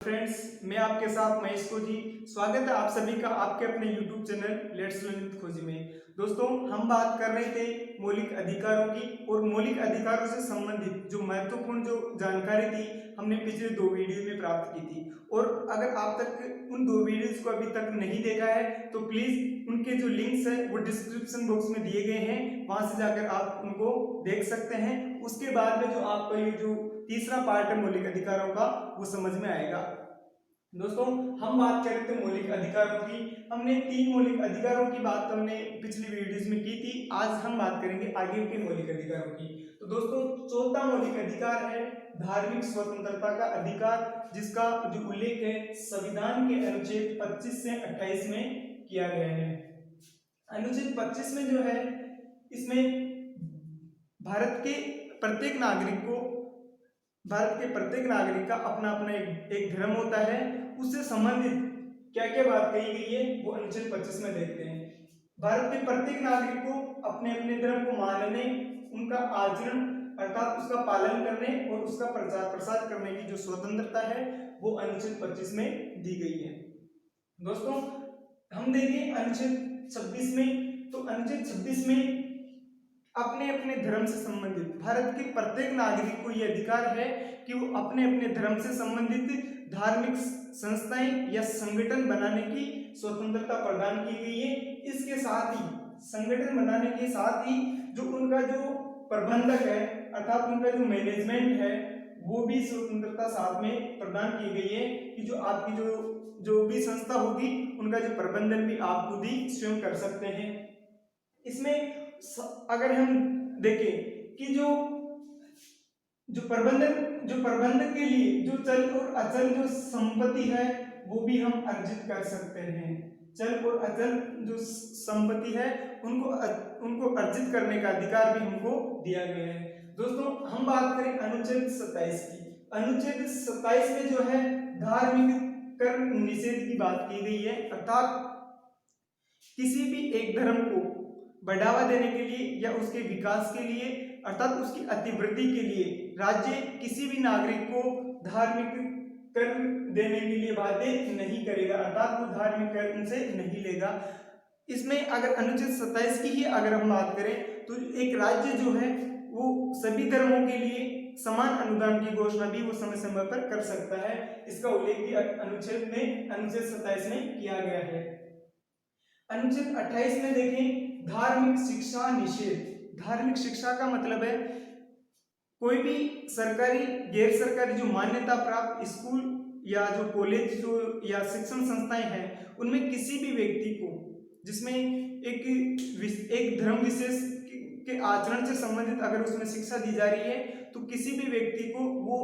Friends, मैं आपके साथ महेश खोजी। स्वागत है आप सभी का आपके अपने YouTube channel let's learn with खोजी में। दोस्तों, हम बात कर रहे थे मौलिक अधिकारों की और मौलिक अधिकारों से संबंधित जो महत्वपूर्ण जो जानकारी थी हमने पिछले 2 वीडियो में प्राप्त की थी। और अगर आप तक उन 2 वीडियोस को अभी तक नहीं देखा है तो प्लीज उनके जो लिंक्स है वो डिस्क्रिप्शन बॉक्स में दिए गए हैं, वहां से जाकर आप उनको देख सकते हैं। उसके बाद में जो आपका ये जो तीसरा पार्ट है मौलिक अधिकारों का वो समझ में आएगा। दोस्तों, हम बात कर रहे थे मौलिक अधिकारों की। हमने 3 मौलिक अधिकारों की बात हमने पिछली वीडियोस में की थी। आज हम बात करेंगे आगे के मौलिक अधिकारों की। तो दोस्तों, चौथा मौलिक अधिकार है धार्मिक स्वतंत्रता का अधिकार, जिसका जो उल्लेख है संविधान के अनुच्छेद 25 से 28 में किया गया है। अनुच्छेद 25 में जो है इसमें भारत के प्रत्येक नागरिक का अपना अपना एक धर्म होता है। उससे संबंधित क्या क्या बात कही गई है वो अनुच्छेद 25 में देखते हैं। भारत के प्रत्येक नागरिक को अपने अपने धर्म को मानने, उनका आचरण अर्थात उसका पालन करने और उसका प्रचार प्रसार करने की जो स्वतंत्रता है वो अनुच्छेद 25 में दी गई है। दोस्तों, हम देखें अनुच्छेद 26 में, तो अनुच्छेद 26 में अपने अपने धर्म से संबंधित भारत के प्रत्येक नागरिक को यह अधिकार है कि वो अपने अपने धर्म से संबंधित धार्मिक संस्थाएं या संगठन बनाने की स्वतंत्रता प्रदान की गई है। इसके साथ ही संगठन बनाने के साथ ही जो उनका जो प्रबंधक है अर्थात उनका जो मैनेजमेंट है वो भी स्वतंत्रता साथ में प्रदान की गई है कि जो आपकी जो भी संस्था होगी उनका जो प्रबंधन भी आप खुद ही स्वयं कर सकते हैं। इसमें अगर हम देखें कि जो प्रबंधक के लिए जो चल और अचल जो संपत्ति है वो भी हम अर्जित कर सकते हैं। चल और अचल जो संपत्ति है उनको अर्जित करने का अधिकार भी हमको दिया गया है। दोस्तों, हम बात करें अनुच्छेद 27 की। अनुच्छेद 27 में जो है धार्मिक कर्म निषेध की बात की गई है, अर्थात किसी भी एक धर्म को बढ़ावा देने के लिए या उसके विकास के लिए अर्थात उसकी अतिवृद्धि के लिए राज्य किसी भी नागरिक को धार्मिक कर देने के लिए बाध्य नहीं करेगा, अर्थात वो धार्मिक कर उनसे नहीं लेगा। इसमें अगर अनुच्छेद 27 की ही अगर हम बात करें तो एक राज्य जो है वो सभी धर्मों के लिए समान अनुदान की घोषणा भी वो समय समय पर कर सकता है। इसका उल्लेख भी अनुच्छेद 27 में किया गया है। अनुच्छेद 28 में देखें धार्मिक शिक्षा निषेध। धार्मिक शिक्षा का मतलब है कोई भी सरकारी गैर सरकारी जो मान्यता प्राप्त स्कूल या जो कॉलेज जो या शिक्षण संस्थाएं हैं उनमें किसी भी व्यक्ति को जिसमें एक धर्म विशेष के आचरण से संबंधित अगर उसमें शिक्षा दी जा रही है तो किसी भी व्यक्ति को वो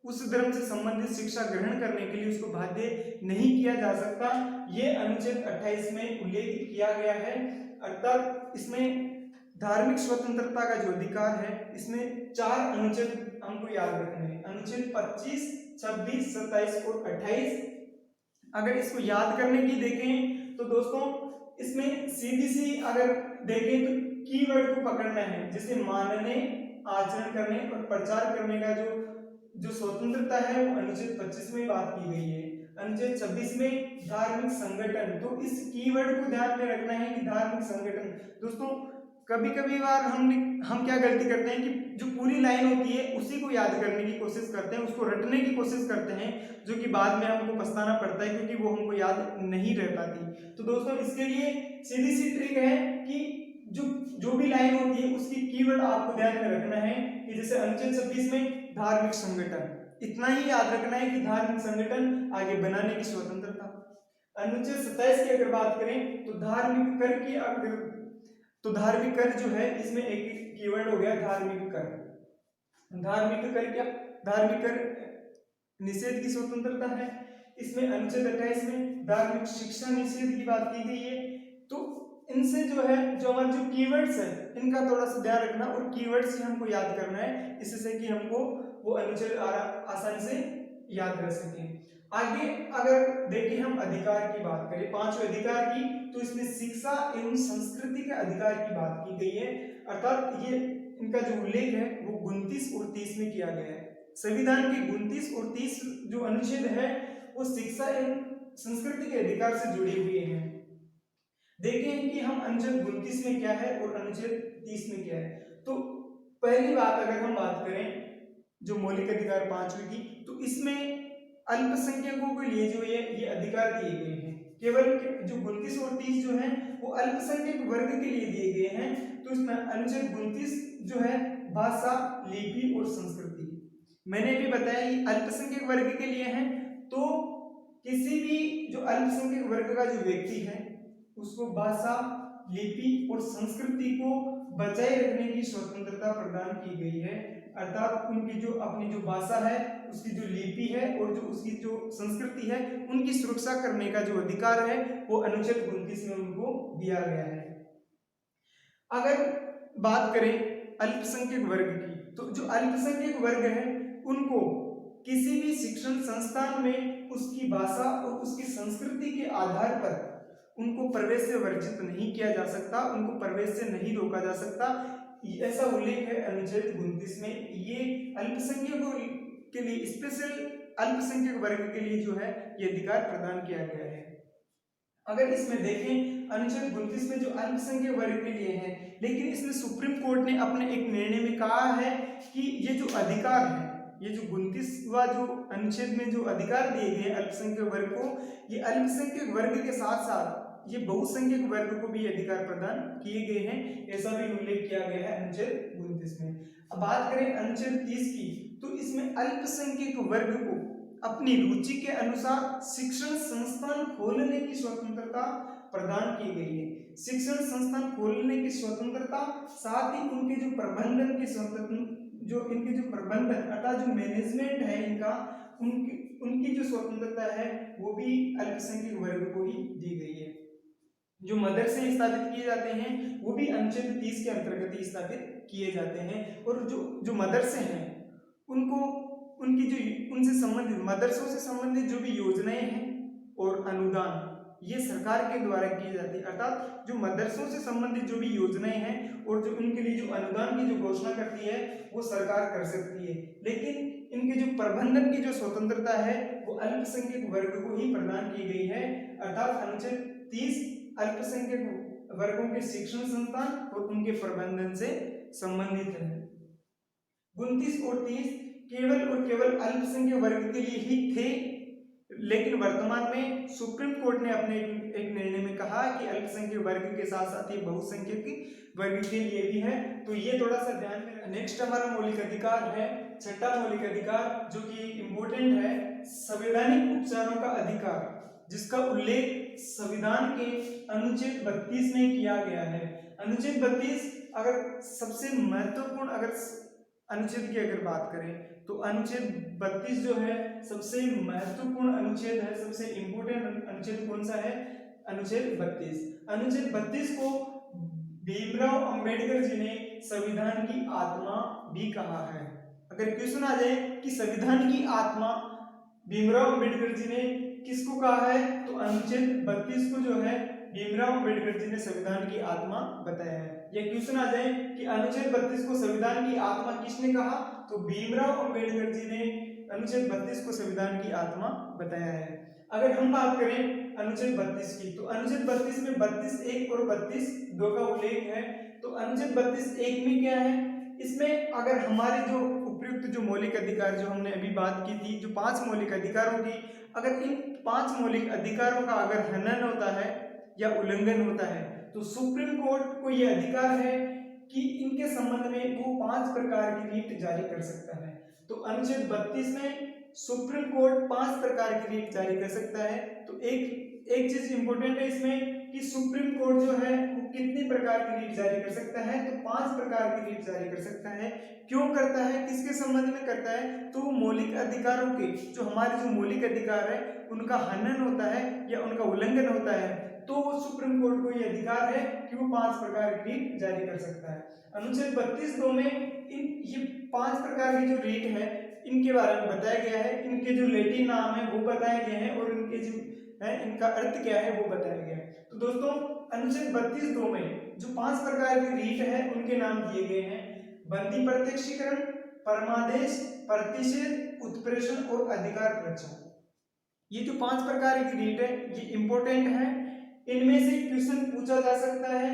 उस धर्म से संबंधित शिक्षा ग्रहण करने के लिए उसको बाध्य नहीं किया जा सकता। ये अनुच्छेद 28 में उल्लेख किया गया है। अर्थात इसमें धार्मिक स्वतंत्रता का जो अधिकार है इसमें 4 अनुच्छेद हमको याद रखने हैं। अनुच्छेद 25, 26, 27 और 28। अगर इसको याद करने की देखें तो दोस्तों इसमें सीधी सी अगर देखें तो कीवर्ड को पकड़ना है, जैसे मानने, आचरण करने और प्रचार करने का जो स्वतंत्रता है वो अनुच्छेद 25 में बात की गई है। अनुच्छेद 26 में धार्मिक संगठन, तो इस कीवर्ड को ध्यान में रखना है कि धार्मिक संगठन। दोस्तों, कभी कभी बार हम क्या गलती करते हैं कि जो पूरी लाइन होती है उसी को याद करने की कोशिश करते हैं, उसको रटने की कोशिश करते हैं, जो कि बाद में हमको पछताना पड़ता है क्योंकि वो हमको याद नहीं रह पाती। तो दोस्तों, इसके लिए सीधी सी ट्रिक है कि जो भी लाइन होती है उसकी कीवर्ड आपको ध्यान में रखना है कि जैसे अनुच्छेद 26 में धार्मिक संगठन, इतना ही याद रखना है कि धार्मिक संगठन आगे बनाने की स्वतंत्रता। अनुच्छेद 27 की अगर बात करें तो धार्मिक कर की धार्मिक कर जो है इसमें एक कीवर्ड हो गया धार्मिक कर। धार्मिक कर क्या? धार्मिक कर निषेध की स्वतंत्रता है। इसमें अनुच्छेद 28 में धार्मिक शिक्षा निषेध की बात की गई है। तो इनसे जो है जो हमारे जो कीवर्ड्स है इनका थोड़ा सा ध्यान रखना और कीवर्ड्स ही हमको याद करना है, इससे कि हमको वो अनुच्छेद आसानी से याद रह सके। आगे अगर देखें हम अधिकार की बात करें, 5वें अधिकार की, तो इसमें शिक्षा एवं संस्कृति के अधिकार की बात की गई है। अर्थात ये इनका जो उल्लेख है वो 29 और 30 में किया गया है। संविधान के 29 और 30 जो अनुच्छेद है वो शिक्षा एवं संस्कृति के अधिकार से जुड़े हुए हैं। देखें कि हम अनुच्छेद 29 में क्या है और अनुच्छेद 30 में क्या है। तो पहली बात अगर हम बात करें जो मौलिक अधिकार 5वीं की, तो इसमें अल्पसंख्यकों के लिए जो ये अधिकार दिए गए हैं। केवल जो 29 और 30 जो है वो अल्पसंख्यक वर्ग के लिए दिए गए हैं। तो इसमें अनुच्छेद 29 जो है भाषा, लिपि और संस्कृति, मैंने भी बताया ये अल्पसंख्यक वर्ग के लिए है। तो किसी भी जो अल्पसंख्यक वर्ग का जो व्यक्ति है उसको भाषा, लिपि और संस्कृति को बचाए रखने की स्वतंत्रता प्रदान की गई है। अर्थात उनकी जो अपनी जो भाषा है, उसकी जो लिपि है और जो उसकी जो संस्कृति है, उनकी सुरक्षा करने का जो अधिकार है वो अनुच्छेद 29 में उनको दिया गया है। अगर बात करें अल्पसंख्यक वर्ग की, तो जो अल्पसंख्यक वर्ग है उनको किसी भी शिक्षण संस्थान में उसकी भाषा और उसकी संस्कृति के आधार पर उनको प्रवेश से वर्जित नहीं किया जा सकता, उनको प्रवेश से नहीं रोका जा सकता। ऐसा उल्लेख है अनुच्छेद 29 में। ये अल्पसंख्यकों के लिए, स्पेशल अल्पसंख्यक वर्ग के लिए जो है ये अधिकार प्रदान किया गया है। अगर इसमें देखें अनुच्छेद 29 में जो अल्पसंख्यक वर्ग के लिए है, लेकिन इसमें सुप्रीम कोर्ट ने अपने एक निर्णय में कहा है कि ये जो अधिकार है, ये जो 29वां जो अनुच्छेद में जो अधिकार दिए गए अल्पसंख्यक वर्ग को, ये अल्पसंख्यक वर्ग के साथ साथ ये बहुसंख्यक वर्ग को भी अधिकार प्रदान किए गए हैं। ऐसा भी उल्लेख किया गया है अनुच्छेद 29 में। अब बात करें अनुच्छेद 30 की, तो इसमें अल्पसंख्यक वर्ग को अपनी रुचि के अनुसार शिक्षण संस्थान खोलने की स्वतंत्रता प्रदान की गई है। शिक्षण संस्थान खोलने की स्वतंत्रता, साथ ही उनके जो प्रबंधन की स्वतंत्रता, जो इनके जो प्रबंधन अर्थात जो मैनेजमेंट है इनका, उनकी जो स्वतंत्रता है वो भी अल्पसंख्यक वर्ग को ही दी गई है। जो मदरसे स्थापित किए जाते हैं वो भी अनुच्छेद 30 के अंतर्गत ही स्थापित किए जाते हैं। और जो मदरसे हैं उनको उनकी जो उनसे संबंधित मदरसों से संबंधित जो भी योजनाएं हैं और अनुदान ये सरकार के द्वारा किए जाते हैं। अर्थात जो मदरसों से संबंधित जो भी योजनाएं हैं और जो उनके लिए जो अनुदान की जो घोषणा करती है वो सरकार कर सकती है, लेकिन इनके जो प्रबंधन की जो स्वतंत्रता है वो अल्पसंख्यक वर्ग को ही प्रदान की गई है। अर्थात अनुच्छेद 30 अल्पसंख्यक वर्गों के शिक्षण संस्थान और उनके प्रबंधन से संबंधित है। 29 और 30 केवल और केवल अल्पसंख्यक वर्ग के लिए ही थे, लेकिन वर्तमान में सुप्रीम कोर्ट ने अपने एक निर्णय में कहा कि अल्पसंख्यक वर्ग के साथ साथ ये बहुसंख्यक वर्ग के लिए भी है। तो ये थोड़ा सा ध्यान में। नेक्स्ट हमारा मौलिक अधिकार है छठा मौलिक अधिकार, जो कि इम्पोर्टेंट है, संवैधानिक उपचारों का अधिकार, जिसका उल्लेख संविधान के अनुच्छेद 32 में किया गया है। अनुच्छेद 32 अगर सबसे महत्वपूर्ण अगर अनुच्छेद की अगर बात करें तो अनुच्छेद 32 जो है सबसे महत्वपूर्ण अनुच्छेद है। सबसे इंपोर्टेंट अनुच्छेद कौन सा है? अनुच्छेद 32। अनुच्छेद 32 को भीमराव अंबेडकर जी ने संविधान की आत्मा भी कहा है। अगर क्वेश्चन आ जाए कि संविधान की आत्मा भीमराव अंबेडकर जी ने किसको कहा है, तो अनुच्छेद 32 को जो है भीमराव अंबेडकर जी ने संविधान की आत्मा बताया है। ये क्वेश्चन आ जाए कि अनुच्छेद 32 को संविधान की आत्मा किसने कहा, तो भीमराव अंबेडकर जी ने अनुच्छेद 32 को संविधान की आत्मा बताया है। अगर हम बात करें अनुच्छेद 32 की, तो अनुच्छेद 32 में 32(1) और 32(2) का उल्लेख है। तो अनुच्छेद 32(1) में क्या है, इसमें अगर हमारे जो उपयुक्त जो मौलिक अधिकार जो हमने अभी बात की थी, जो 5 मौलिक अधिकारों की, अगर इन 5 मौलिक अधिकारों का अगर हनन होता है या उल्लंघन होता है तो सुप्रीम कोर्ट को यह अधिकार है कि इनके संबंध में वो 5 प्रकार की रीट जारी कर सकता है। तो अनुच्छेद 32 में सुप्रीम कोर्ट 5 प्रकार की रीट जारी कर सकता है। तो एक चीज इंपॉर्टेंट है इसमें कि सुप्रीम कोर्ट जो है वो कितनी प्रकार की रीट जारी कर सकता है, तो 5 प्रकार की रीट जारी कर सकता है। क्यों करता है, किसके संबंध में करता है, तो मौलिक अधिकारों के जो हमारे जो मौलिक अधिकार है उनका हनन होता है या उनका उल्लंघन होता है, तो सुप्रीम कोर्ट को यह अधिकार है कि वो 5 प्रकार की रीट जारी कर सकता है। अनुच्छेद 32(2) में ये 5 प्रकार की जो रीट है इनके बारे में बताया गया है, इनके जो लैटिन नाम है वो बताए गए हैं और इनके जो है इनका अर्थ क्या है वो बताया गया है। तो दोस्तों अनुच्छेद 32(2) में जो 5 प्रकार की रीट है उनके नाम दिए गए हैं: बंदी प्रत्यक्षीकरण, परमादेश, प्रतिषेध, उत्प्रेषण और अधिकार परीक्षा। ये जो 5 प्रकार की रीट है ये इंपॉर्टेंट है। इनमें से क्वेश्चन पूछा जा सकता है,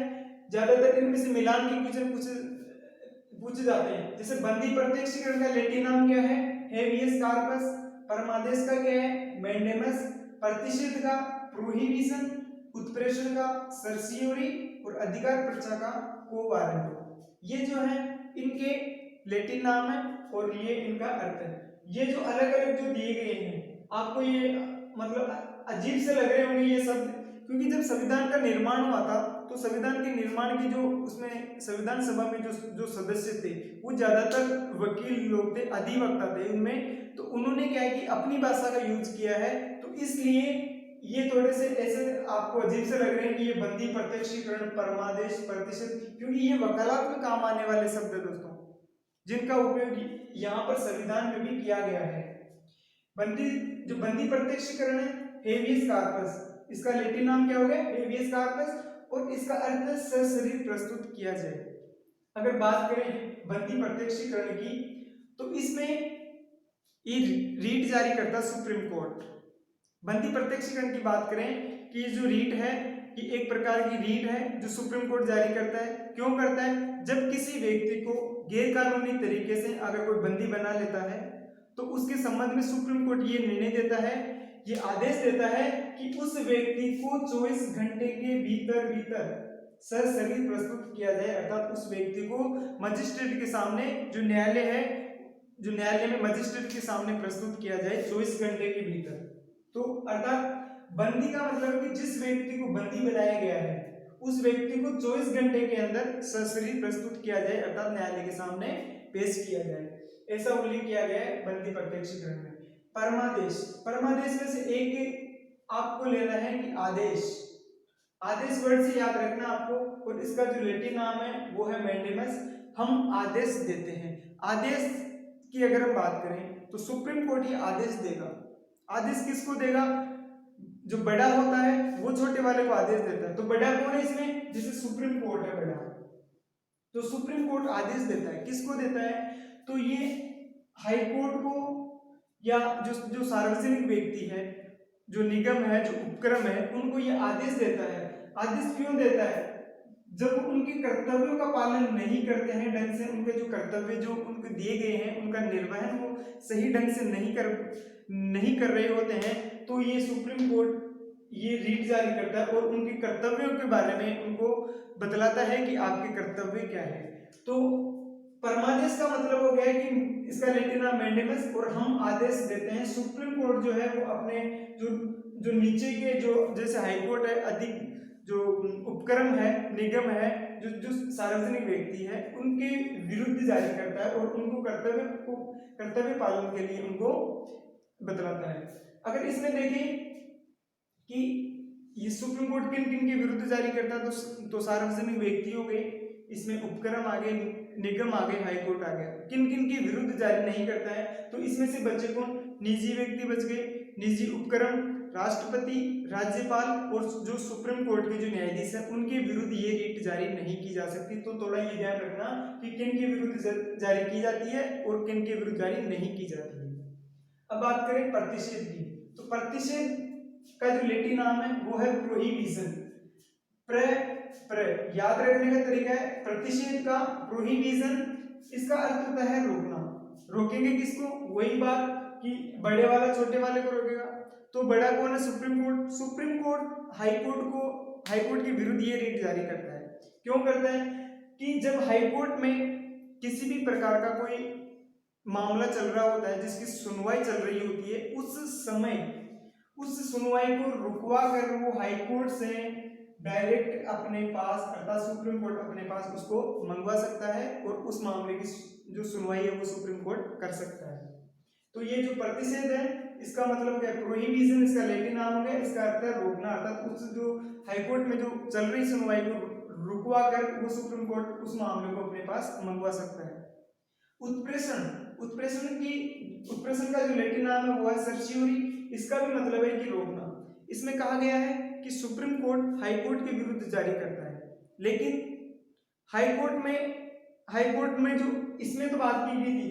ज्यादातर इनमें से मिलान के क्वेश्चन पूछे जाते हैं। जैसे बंदी प्रत्यक्षीकरण का लैटिन नाम क्या है? Habeas corpus. परमादेश का क्या है? मैंडेमस। प्रतिषेध का प्रोहिबिशन, उत्प्रेषण का सर्सियोरी और अधिकार परीक्षा का को वारंटो। ये जो है इनके लैटिन नाम है और ये इनका अर्थ है। ये जो अलग अलग जो दिए गए हैं आपको ये मतलब अजीब से लग रहे होंगे ये शब्द, क्योंकि जब संविधान का निर्माण हुआ था तो संविधान के निर्माण की जो उसमें संविधान सभा में जो सदस्य थे वो ज्यादातर वकील लोग थे, अधिवक्ता थे उनमें। तो उन्होंने क्या है कि अपनी भाषा का यूज किया है, तो इसलिए ये थोड़े से ऐसे आपको अजीब से लग रहे हैं कि ये बंदी प्रत्यक्षीकरण, परमादेश, प्रतिषेध, क्योंकि ये वकालत में काम आने वाले शब्द है दोस्तों, जिनका उपयोग यहाँ पर संविधान में भी किया गया है। बंदी प्रत्यक्षीकरण है हेवियस कार्पस, इसका लैटिन नाम क्या हो गया? हेवियस कार्पस, और इसका अर्थ है सशरीर प्रस्तुत किया जाए। अगर बात करें बंदी प्रत्यक्षीकरण की तो इसमें ये रीट जारी करता सुप्रीम कोर्ट। बंदी प्रत्यक्षीकरण की बात करें कि जो रीट है ये एक प्रकार की रीट है जो सुप्रीम कोर्ट जारी करता है। क्यों करता है? जब किसी व्यक्ति को गैर कानूनी तरीके से अगर कोई बंदी बना लेता है तो उसके संबंध में सुप्रीम कोर्ट ये निर्णय देता है, ये आदेश देता है कि उस व्यक्ति को 24 घंटे के भीतर सशरीर प्रस्तुत किया जाए, अर्थात उस व्यक्ति को मजिस्ट्रेट के सामने, जो न्यायालय है, जो न्यायालय में मजिस्ट्रेट के सामने प्रस्तुत किया जाए 24 घंटे के भीतर। तो अर्थात बंदी का मतलब है कि जिस व्यक्ति को बंदी बनाया गया है उस व्यक्ति को 24 घंटे के अंदर सशरीर प्रस्तुत किया जाए, अर्थात न्यायालय के सामने पेश किया जाए, ऐसा उल्लेख किया गया है बंदी प्रत्यक्षीकरण में। परमादेश में से एक आपको लेना है कि आदेश वर्ड से याद रखना आपको, और इसका जो लैटिन नाम है वो है मैंडेमस। हम आदेश देते हैं। आदेश की अगर हम बात करें तो सुप्रीम कोर्ट ये आदेश देगा। आदेश किसको देगा? जो बड़ा होता है वो छोटे वाले को आदेश देता है। तो बड़ा कौन है इसमें? जैसे सुप्रीम कोर्ट है बड़ा, तो सुप्रीम कोर्ट आदेश देता है। किसको देता है? तो ये हाई कोर्ट को, या जो सार्वजनिक व्यक्ति है, जो निगम है, जो उपक्रम है, उनको ये आदेश देता है। आदेश क्यों देता है? जब उनके कर्तव्यों का पालन नहीं करते हैं ढंग से, उनके जो कर्तव्य जो उनको दिए गए हैं उनका निर्वहन वो सही ढंग से नहीं कर रहे होते हैं, तो ये सुप्रीम कोर्ट ये रीट जारी करता है और उनके कर्तव्यों के बारे में उनको बतलाता है कि आपके कर्तव्य क्या है। तो परमादेश का मतलब हो गया कि इसका लैटिन नाम मैंडेमस, और हम आदेश देते हैं। सुप्रीम कोर्ट जो है वो अपने जो नीचे के जो जैसे हाई कोर्ट है, अधिक जो उपक्रम है, निगम है, जो सार्वजनिक व्यक्ति है, उनके विरुद्ध जारी करता है और उनको कर्तव्य पालन के लिए उनको बतलाता है। अगर इसमें देखें कि ये सुप्रीम कोर्ट किन किन के विरुद्ध जारी करता है तो सार्वजनिक व्यक्ति हो गए, इसमें उपक्रम आ गए, निगम आ गए, हाई कोर्ट आ गया। किन किन के विरुद्ध जारी नहीं करता है तो इसमें से बचे कौन? निजी व्यक्ति बच गए, निजी उपक्रम, राष्ट्रपति, राज्यपाल और जो सुप्रीम कोर्ट के जो न्यायाधीश है उनके विरुद्ध ये रीट जारी नहीं की जा सकती। तो थोड़ा ये ध्यान रखना कि किन के विरुद्ध जारी की जाती है और किन के विरुद्ध जारी नहीं की जाती है। अब बात करें प्रतिषेध की, तो प्रतिषेध का जो लैटिन नाम है वो है प्रोहिबिशन। याद रखने का तरीका है प्रतिषेध का प्रोहिबिशन, इसका अर्थ होता है रोकना। रोकेंगे किसको? वही बात कि बड़े वाला छोटे वाले को रोकेगा। तो बड़ा कौन है? Supreme court. Supreme court high court के विरुद्ध ये रीट जारी करता है। क्यों करता है? कि जब हाई कोर्ट में किसी भी प्रकार का कोई मामला चल रहा होता है, जिसकी सुनवाई चल रही होती है, उस समय उस सुनवाई को रुकवा कर वो हाई कोर्ट से डायरेक्ट अपने पास, अर्थात सुप्रीम कोर्ट अपने पास उसको मंगवा सकता है और उस मामले की जो सुनवाई है वो सुप्रीम कोर्ट कर सकता है। तो ये जो प्रतिषेध है इसका मतलब क्या है? प्रोहिबिशन, इसका लैटिन नाम हो गया, इसका अर्थ है रोकना, अर्थात उस जो हाई कोर्ट में जो चल रही सुनवाई को रुकवा कर वो सुप्रीम कोर्ट उस मामले को अपने पास मंगवा सकता है। उत्प्रेषण का जो लैटिन नाम है वो है सर्चियोरी, इसका भी मतलब है कि रोकना। इसमें कहा गया है कि सुप्रीम कोर्ट हाई कोर्ट के विरुद्ध जारी करता है, लेकिन हाई कोर्ट में जो इसमें तो बात की गई थी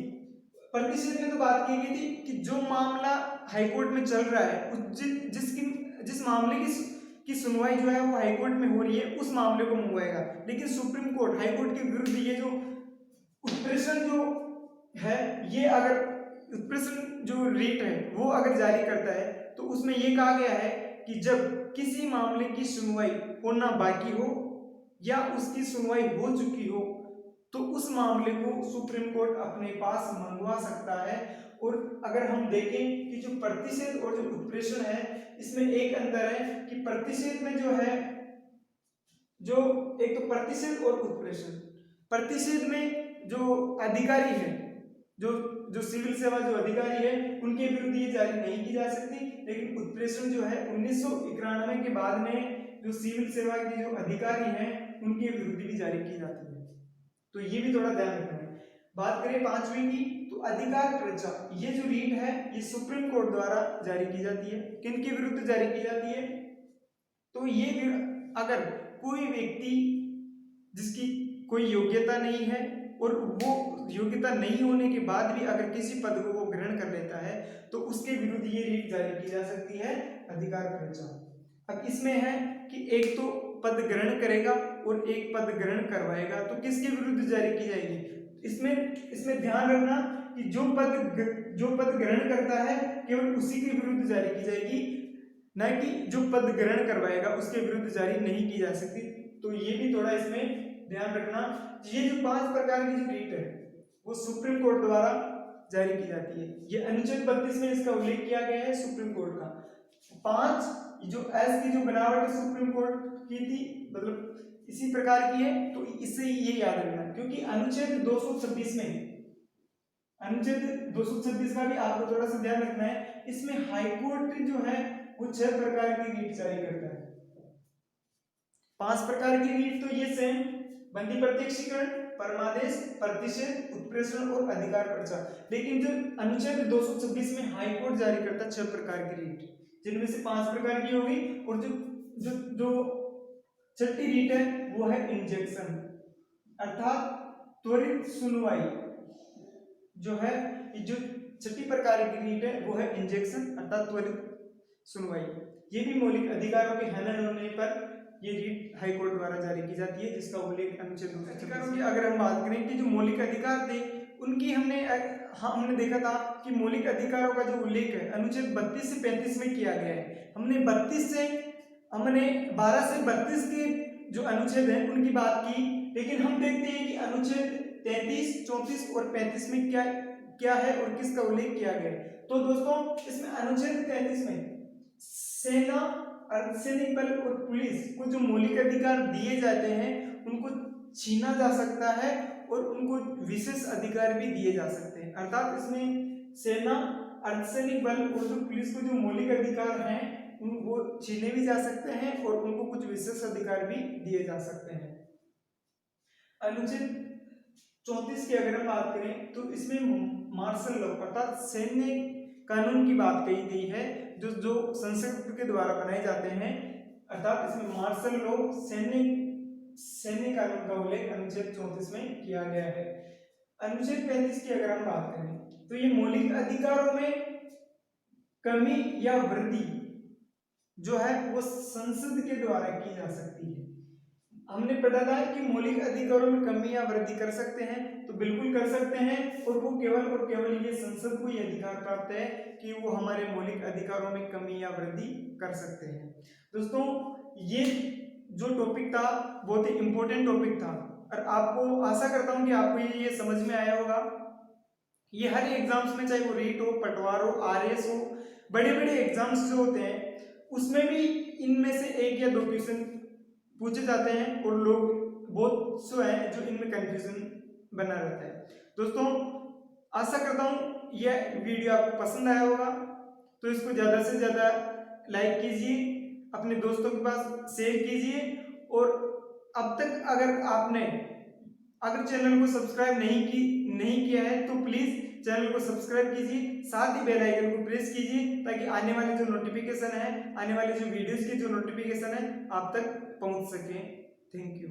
प्रतिषेध में तो बात की गई थी कि जो मामला हाईकोर्ट में चल रहा है जिस मामले की सुनवाई जो है वो हाईकोर्ट में हो रही है उस मामले को मंगवाएगा। लेकिन सुप्रीम कोर्ट हाईकोर्ट के विरुद्ध ये जो उत्प्रेषण जो है, ये अगर उत्प्रेषण जो रीट है वो अगर जारी करता है तो उसमें ये कहा गया है कि जब किसी मामले की सुनवाई होना बाकी हो या उसकी सुनवाई हो चुकी हो तो उस मामले को सुप्रीम कोर्ट अपने पास मंगवा सकता है। और अगर हम देखें कि जो प्रतिषेध और जो उत्प्रेषण है इसमें एक अंतर है कि प्रतिषेध में जो है जो एक तो प्रतिषेध और उत्प्रेषण, प्रतिषेध में जो अधिकारी है जो सिविल सेवा जो अधिकारी है उनके विरुद्ध ये जारी नहीं की जा सकती। लेकिन उत्प्रेषण जो है 1991 के बाद में जो सिविल सेवा के जो अधिकारी हैं उनके विरुद्ध भी जारी की जाती है। तो ये भी थोड़ा ध्यान रखना है। बात करें 5वीं की तो अधिकार पर्चा, ये जो रीट है ये सुप्रीम कोर्ट द्वारा जारी की जाती है। किनके विरुद्ध जारी की जाती है? तो ये अगर कोई व्यक्ति जिसकी कोई योग्यता नहीं है और वो योग्यता नहीं होने के बाद भी अगर किसी पद को वो ग्रहण कर लेता है तो उसके विरुद्ध ये रीट जारी की जा सकती है, अधिकार पर्चा। अब इसमें है कि एक तो पद ग्रहण करेगा और एक पद ग्रहण करवाएगा, तो किसके विरुद्ध जारी की जाएगी? इसमें ध्यान रखना कि जो पद ग्रहण करता है केवल उसी के विरुद्ध जारी की जाएगी, ना कि जो पद ग्रहण करवाएगा उसके विरुद्ध जारी नहीं की जा सकती। तो ये भी थोड़ा इसमें ध्यान रखना। ये जो 5 प्रकार की जो रीट है वो सुप्रीम कोर्ट द्वारा जारी की जाती है। ये अनुच्छेद 32 में इसका उल्लेख किया गया है सुप्रीम कोर्ट का। 5 जो एस की जो बनावट सुप्रीम कोर्ट की थी, मतलब इसी प्रकार की है, तो इससे ये याद रखना क्योंकि अनुच्छेद 226 में, अनुच्छेद 226 का भी आपको थोड़ा सा ध्यान रखना है। इसमें हाईकोर्ट जो है वो 6 प्रकार की रीट जारी करता है। 5 प्रकार की रीट तो ये सेम, बंदी प्रत्यक्षीकरण, परमादेश, प्रतिषेध, उत्प्रेषण और अधिकार पर्चा। लेकिन जो अनुच्छेद 226 में हाईकोर्ट जारी करता है 6 प्रकार की रीट, जिनमें से 5 प्रकार की होगी और जो छठी रीट है वो है इंजेक्शन, अर्थात त्वरित सुनवाई। जो है जो छठी प्रकार की रीट है वो है इंजेक्शन अर्थात त्वरित सुनवाई। ये भी मौलिक अधिकारों के हनन होने पर ये रीट हाईकोर्ट द्वारा जारी की जाती है, जिसका उल्लेख अनुच्छेद 226 में। अगर हम बात करें कि जो मौलिक अधिकार थे उनकी हमने देखा था कि मौलिक अधिकारों का जो उल्लेख है अनुच्छेद 32 से 35 में किया गया है। हमने 12 से 32 के जो अनुच्छेद हैं उनकी बात की, लेकिन हम देखते हैं कि अनुच्छेद 33, 34 और 35 में क्या है और किसका उल्लेख किया गया है। तो दोस्तों इसमें अनुच्छेद 33 में सेना, अर्धसैनिक बल और पुलिस को जो मौलिक अधिकार दिए जाते हैं उनको छीना जा सकता है और उनको विशेष अधिकार भी दिए जा सकते हैं। अर्थात इसमें सेना, अर्धसैनिक बल और जो पुलिस को जो मौलिक अधिकार हैं वो छीने भी जा सकते हैं और उनको कुछ विशेष अधिकार भी दिए जा सकते हैं। अनुच्छेद 34 की अगर हम बात करें तो इसमें मार्शल लॉ अर्थात सैन्य कानून की बात कही गई है, जो संसद के द्वारा बनाए जाते हैं। अर्थात इसमें मार्शल लॉ सैन्य कानून का उल्लेख अनुच्छेद 34 में किया गया है। अनुच्छेद 35 की अगर हम बात करें तो ये मौलिक अधिकारों में कमी या वृद्धि जो है वो संसद के द्वारा की जा सकती है। हमने पढ़ा था कि मौलिक अधिकारों में कमी या वृद्धि कर सकते हैं, तो बिल्कुल कर सकते हैं और वो केवल ये संसद को ही अधिकार प्राप्त है कि वो हमारे मौलिक अधिकारों में कमी या वृद्धि कर सकते हैं। दोस्तों ये जो टॉपिक था बहुत ही इंपॉर्टेंट टॉपिक था और आपको आशा करता हूँ कि आपको ये समझ में आया होगा। ये हर एग्जाम्स में, चाहे वो रीट हो, पटवार हो, आरएस हो, बड़े बड़े एग्जाम्स जो होते हैं उसमें भी इनमें से 1 या 2 क्वेश्चन पूछे जाते हैं और लोग बहुत सो हैं जो इनमें कंफ्यूजन बना रहता है। दोस्तों आशा करता हूँ यह वीडियो आपको पसंद आया होगा, तो इसको ज़्यादा से ज़्यादा लाइक कीजिए, अपने दोस्तों के पास शेयर कीजिए और अब तक अगर चैनल को सब्सक्राइब नहीं किया है तो प्लीज़ चैनल को सब्सक्राइब कीजिए, साथ ही बेल आइकन को प्रेस कीजिए ताकि आने वाले जो नोटिफिकेशन है, आने वाले जो वीडियोस की जो नोटिफिकेशन है आप तक पहुंच सके। Thank you.